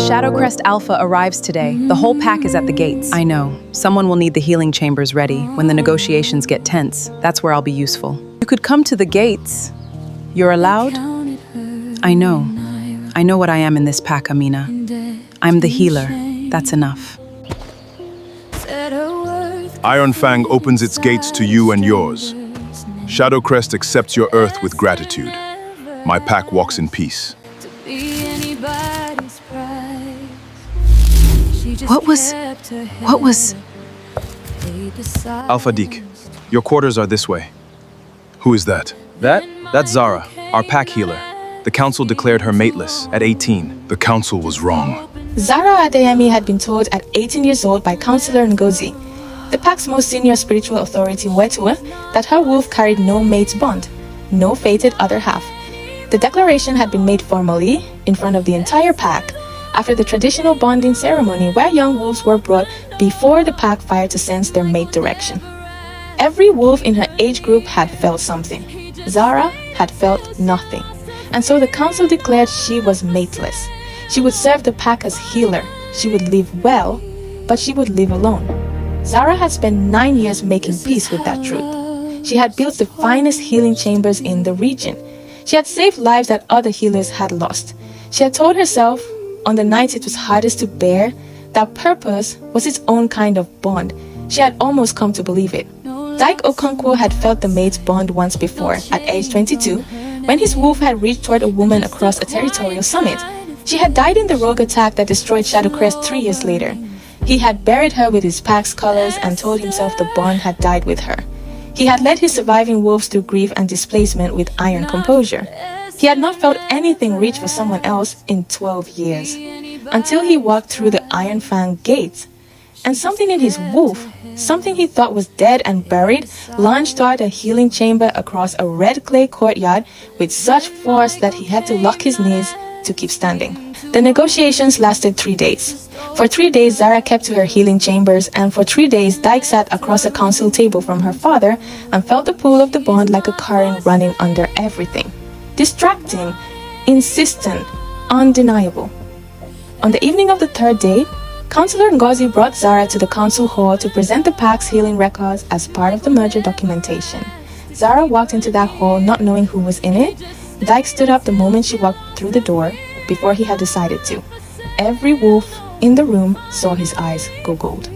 Shadowcrest Alpha arrives today. The whole pack is at the gates. I know. Someone will need the healing chambers ready. When the negotiations get tense, that's where I'll be useful. You could come to the gates. You're allowed? I know. I know what I am in this pack, Amina. I'm the healer. That's enough. Ironfang opens its gates to you and yours. Shadowcrest accepts your earth with gratitude. My pack walks in peace. What was... Alpha Dike, your quarters are this way. Who is that? That's Zara, our pack healer. The council declared her mateless at 18. The council was wrong. Zara Adeyemi had been told at 18 years old by Councillor Ngozi, the pack's most senior spiritual authority, Wetua, that her wolf carried no mate's bond, no fated other half. The declaration had been made formally in front of the entire pack after the traditional bonding ceremony where young wolves were brought before the pack fire to sense their mate direction. Every wolf in her age group had felt something. Zara had felt nothing, and so the council declared she was mateless. She would serve the pack as healer. She would live well, but she would live alone. Zara had spent 9 years making peace with that truth. She had built the finest healing chambers in the region. She had saved lives that other healers had lost. She had told herself, on the nights it was hardest to bear, that purpose was its own kind of bond. She had almost come to believe it. Dike Okonkwo had felt the mate's bond once before, at age 22, when his wolf had reached toward a woman across a territorial summit. She had died in the rogue attack that destroyed Shadowcrest 3 years later. He had buried her with his pack's colors and told himself the bond had died with her. He had led his surviving wolves through grief and displacement with iron composure. He had not felt anything reach for someone else in 12 years, until he walked through the Ironfang gates. And something in his wolf, something he thought was dead and buried, launched toward a healing chamber across a red clay courtyard with such force that he had to lock his knees to keep standing. The negotiations lasted 3 days. For 3 days, Zara kept to her healing chambers, and for 3 days, Dike sat across a council table from her father and felt the pull of the bond like a current running under everything. Distracting, insistent, undeniable. On the evening of the 3rd day, Councillor Ngozi brought Zara to the council hall to present the pack's healing records as part of the merger documentation. Zara walked into that hall not knowing who was in it. Dike stood up the moment she walked through the door, before he had decided to. Every wolf in the room saw his eyes go gold,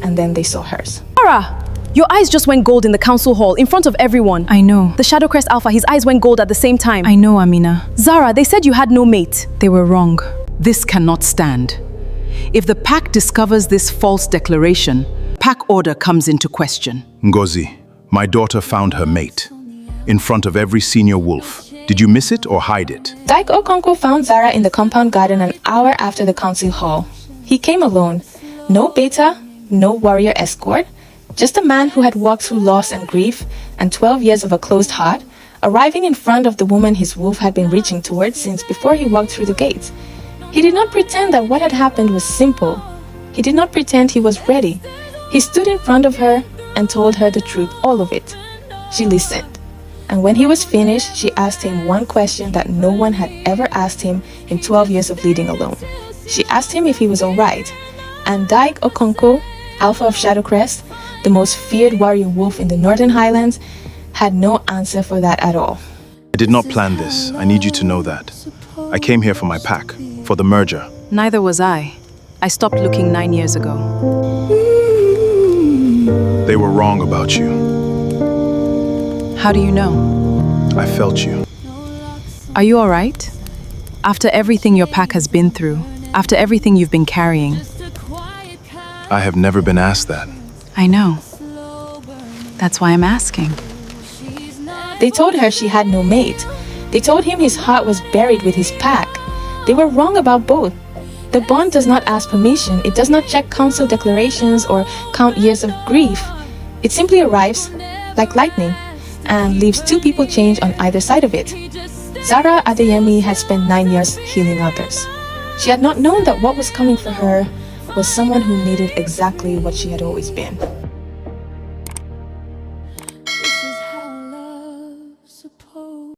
and then they saw hers. Zara! Your eyes just went gold in the council hall, in front of everyone. I know. The Shadowcrest Alpha, his eyes went gold at the same time. I know, Amina. Zara, they said you had no mate. They were wrong. This cannot stand. If the pack discovers this false declaration, pack order comes into question. Ngozi, my daughter found her mate. In front of every senior wolf. Did you miss it or hide it? Dike Okonkwo found Zara in the compound garden an hour after the council hall. He came alone. No beta, no warrior escort. Just a man who had walked through loss and grief and 12 years of a closed heart, arriving in front of the woman his wolf had been reaching towards since before he walked through the gates. He did not pretend that what had happened was simple. He did not pretend he was ready. He stood in front of her and told her the truth, all of it. She listened. And when he was finished, she asked him one question that no one had ever asked him in 12 years of leading alone. She asked him if he was all right. And Dike Okonkwo, Alpha of Shadowcrest, the most feared warrior wolf in the Northern Highlands, had no answer for that at all. I did not plan this. I need you to know that. I came here for my pack, for the merger. Neither was I. I stopped looking 9 years ago. They were wrong about you. How do you know? I felt you. Are you all right? After everything your pack has been through, after everything you've been carrying. I have never been asked that. I know. That's why I'm asking. They told her she had no mate. They told him his heart was buried with his pack. They were wrong about both. The bond does not ask permission. It does not check council declarations or count years of grief. It simply arrives, like lightning, and leaves 2 people chained on either side of it. Zara Adeyemi had spent 9 years healing others. She had not known that what was coming for her was someone who needed exactly what she had always been.